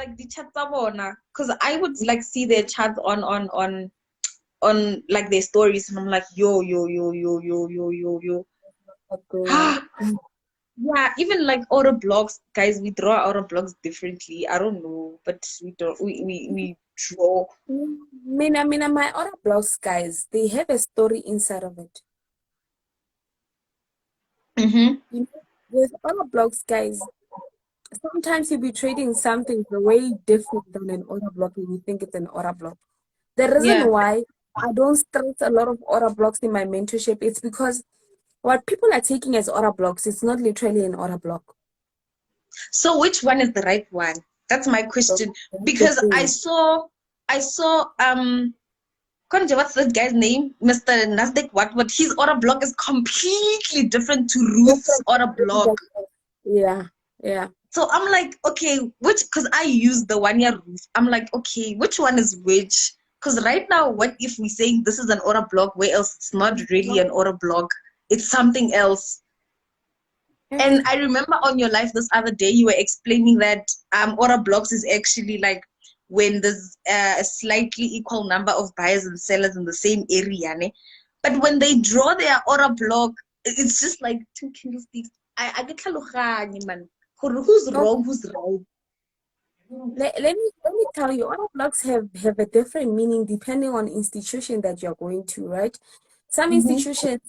like the chat because I would like see their chats on like their stories, and I'm like, yo, yo, yo, yo, yo, yo, yo, yo. Okay. Yeah, even like auto blocks, guys, we draw auto blocks differently. I don't know, but we don't we draw. My other blogs, guys, they have a story inside of it. Mm-hmm. You know, with other blogs, guys, sometimes you'll be trading something way different than an order block and you think it's an order block. The reason Yeah. why I don't stress a lot of order blocks in my mentorship is because what people are taking as order blocks, it's not literally an order block. So which one is the right one? That's my So question. that's the Because thing. I saw Konje, what's that guy's name? Mr. Nasdaq what his order block is completely different to Ruth's order block. Yeah, yeah. So I'm like, okay, which, because I use the 1 year Ruth. I'm like, okay, which one is which? Because right now, what if we saying this is an order block, where else it's not really an order block? It's something else. And I remember on your live this other day, you were explaining that order blocks is actually like when there's a slightly equal number of buyers and sellers in the same area. Ne? But when they draw their order block, it's just like two candlesticks. I get tlhaloganye, man. Who's No, wrong, who's right? let me tell you, order blocks have a different meaning depending on institution that you're going to, right? Some Mm-hmm. institutions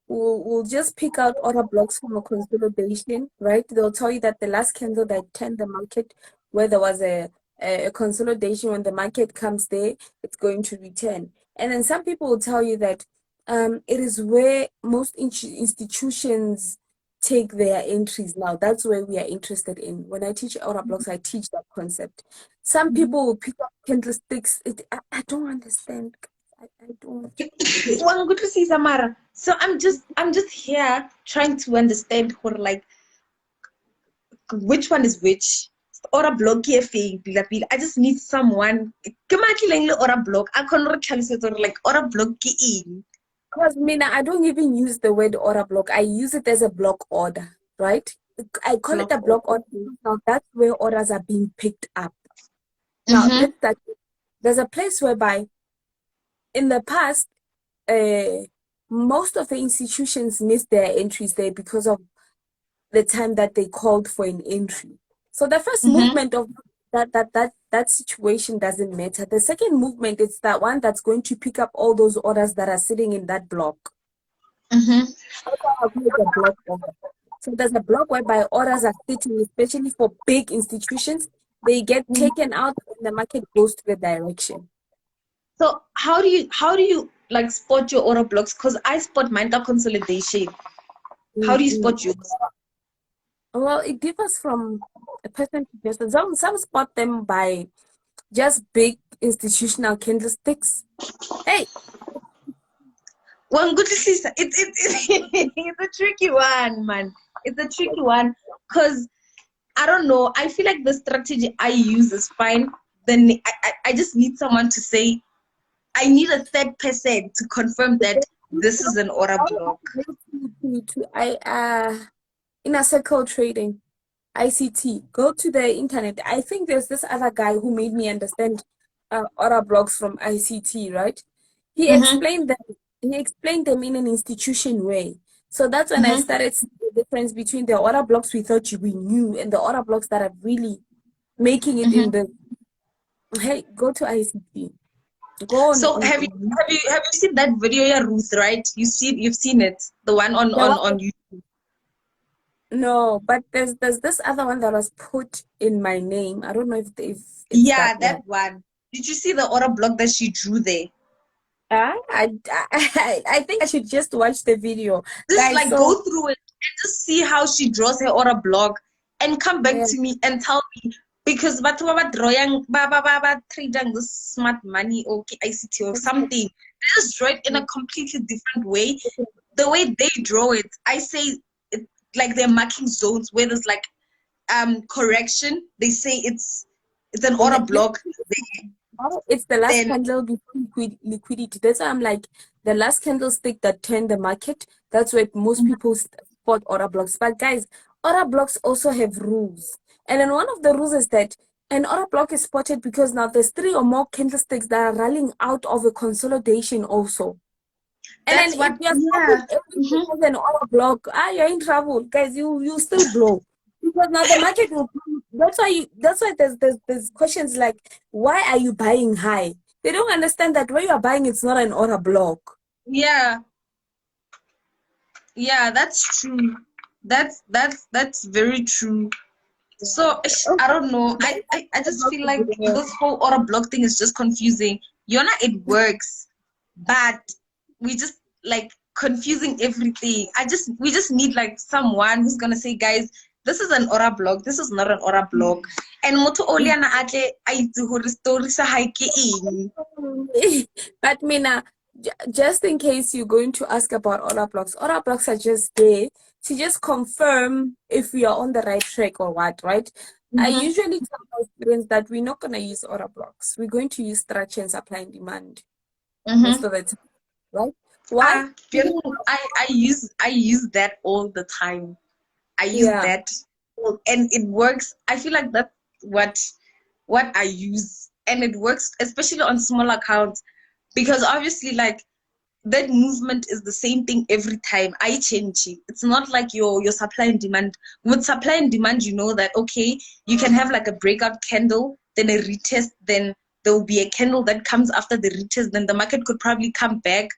will just pick out order blocks from a consolidation, right? They'll tell you that the last candle that turned the market, where there was a consolidation, when the market comes there, it's going to return. And then some people will tell you that it is where most institutions take their entries now. That's where we are interested in. When I teach order blocks, I teach that concept. Some people will pick up candlesticks. I don't understand. I don't. Well, good to see Samara. So I'm just here trying to understand who like which one is which. Or a block here I just need someone. Ke matlileng le or a block. I can't really like or a block ke eng. Because Mina, I don't even use the word order block. I use it as a block order, right? I call it Block a or block order. Now that's where orders are being picked up. Now mm-hmm. let's start. There's a place whereby in the past, most of the institutions missed their entries there because of the time that they called for an entry. So the first Mm-hmm. movement of that situation doesn't matter. The second movement is that one that's going to pick up all those orders that are sitting in that block. Mm-hmm. That's why I call it a block order. So there's a block whereby orders are sitting, especially for big institutions. They get taken out and the market goes to the direction. So how do you like spot your order blocks? Because I spot mine the consolidation. How do you Mm-mm. spot yours? Well, it differs from a person to person. Some spot them by just big institutional candlesticks. Hey, Well, good to see. It's a tricky one, man. It's a tricky one because I don't know. I feel like the strategy I use is fine. Then I just need someone to say, I need a third person to confirm that this is an order block. inner circle trading, ICT. Go to the internet. I think there's this other guy who made me understand order blocks from ICT, right? He Mm-hmm. explained them. He explained them in an institution way. So that's when I Mm-hmm. started seeing the difference between the order blocks we thought we knew and the order blocks that are really making it in Mm-hmm. the. Hey, go to ICT. Go So have you seen that video, yeah, Ruth? Right? You've seen it, the one on the on one. on YouTube. No, but there's this other one that was put in my name. I don't know if it's that Yeah, that one. one. Did you see the order block that she drew there? I think I should just watch the video, Just guys. like So go through it and just see how she draws her order block and come back yeah, to me and tell me, because batho ba ba drawing ba trading this smart money or ICT or something. They just draw it in a completely different way. The way they draw it, I say it like they're marking zones where there's like correction. They say it's an order block. it's the last Then candle before liquidity. That's why I'm like the last candlestick that turned the market. That's where most people spot order blocks. But guys, order blocks also have rules. And then one of the rules is that An order block is spotted because now there's 3 or more candlesticks that are running out of a consolidation also. And then That's if what, you're spotting yeah. everything as an order block, you're in trouble. Guys, you still blow. Because now the market will, that's why there's questions like, why are you buying high? They don't understand that where you're buying, it's not an order block. Yeah, yeah, that's true. That's very true. So I don't know. I just feel like this whole order block thing is just confusing. It works, but we just like confusing everything. We just need like someone who's gonna say, guys, this is an order block, this is not an order block. And moto oliana atle a itse hore story sa hae ke eng. But Mina, just in case you're going to ask about order blocks are just there to just confirm if we are on the right track or what, right? I Mm-hmm. usually tell my students that we're not going to use order blocks. We're going to use structure and supply and demand most Mm-hmm. of the time, right? Why? Because, I use that all the time. I use yeah. that, and it works. I feel like that's what I use, and it works especially on small accounts because obviously like that movement is the same thing every time. I change it. It's not like your supply and demand. With supply and demand, you know that okay, you can have like a breakout candle, then a retest, then there will be a candle that comes after the retest, then the market could probably come back.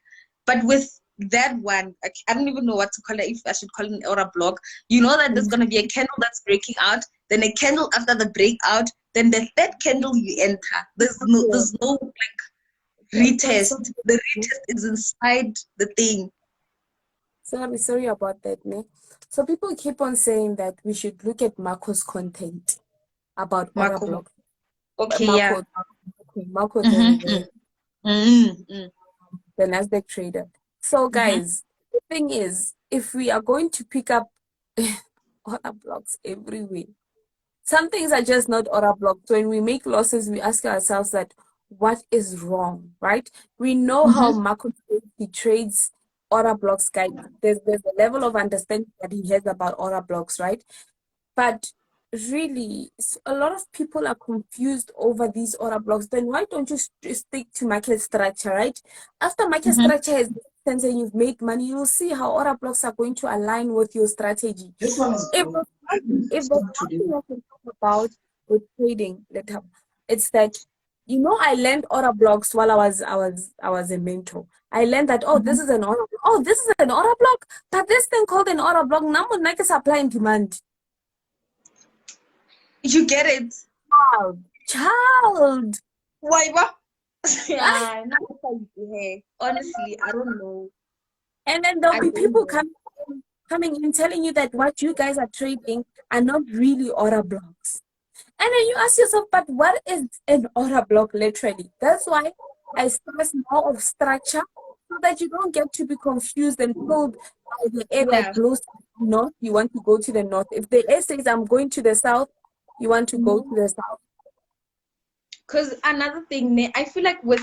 But with that one, I don't even know what to call it, if I should call it an order block. You know that there's gonna be a candle that's breaking out, then a candle after the breakout, then the third candle you enter. There's no like retest. The retest is inside the thing. Sorry about that, ne? So people keep on saying that we should look at Marco's content about order Marco. block. Okay, yeah. Marco, Mm-hmm. Mm-hmm. the Nasdaq trader. So Mm-hmm. guys, the thing is, if we are going to pick up order blocks everywhere, some things are just not order blocks. When we make losses, we ask ourselves that what is wrong, right? We know how Mm-hmm. Marco he trades order blocks, guys. There's a level of understanding that he has about order blocks, right? But really, a lot of people are confused over these order blocks. Then why don't you stick to market structure, right? After market Mm-hmm. structure has made sense and you've made money, you'll see how order blocks are going to align with your strategy. This one is If there's something I can talk about with trading, it's that I learned order blocks while I was a mentor. I learned that Mm-hmm. this is an order block, but this thing called an order block number like supply and demand. You get it. Child. Why what? Yeah, not how you behave. Honestly, I don't know. And then there'll I be don't people know. coming in telling you that what you guys are trading are not really order blocks. And then you ask yourself, but what is an order block literally? That's why I stress more of structure so that you don't get to be confused and pulled by the air that Yeah. blows to the north. You want to go to the north. If the air says I'm going to the south, you want to go to the south. Because another thing, I feel like with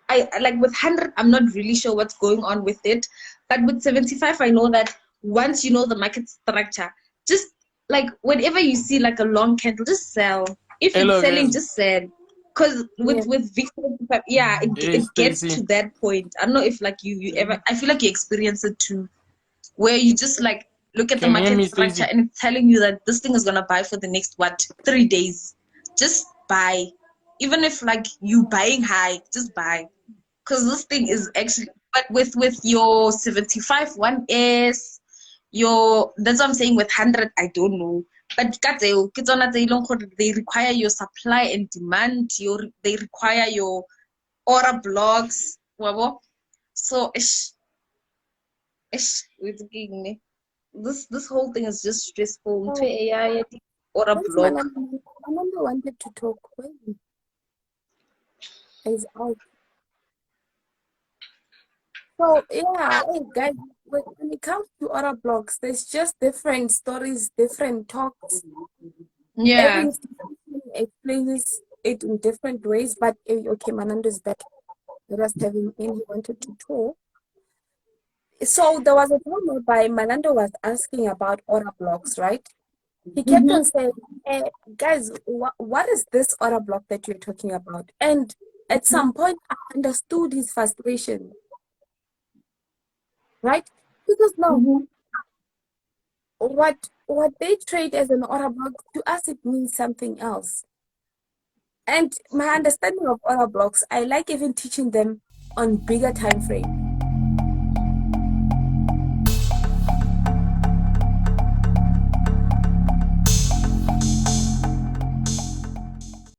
100, I'm not really sure what's going on with it. But with 75, I know that once you know the market structure, just like whenever you see like a long candle, just sell. If it's Hello selling, guys, just sell. Because Yeah. with VIX 75, yeah, hey it gets to Stacey. that point. I don't know if like you ever, I feel like you experience it too, where you just like look at the Can you hear market me, structure Stacey? and it's telling you that this thing is gonna buy for the next 3 days. Just buy. Even if like you buying high, just buy. Because this thing is actually, but with your 75 1S, that's what I'm saying. With 100, I don't know. But they require your supply and demand. They require your order blocks. Wabo. So this whole thing is just stressful. Into Oh, AI order where's block. Mananda wanted to talk. Where is out? So yeah, hey guys, when it comes to other blogs, there's just different stories, different talks. Every Yeah. institution explains it in different ways. But okay, Manando's back. Let us have him in. He wanted to talk. So there was a time whereby Manando was asking about order blocks, right? He kept Mm-hmm. on saying, guys, what is this order block that you're talking about? And at some point, I understood his frustration, right? Because now, Mm-hmm. what they trade as an order block, to us, it means something else. And my understanding of order blocks, I like even teaching them on bigger time frame.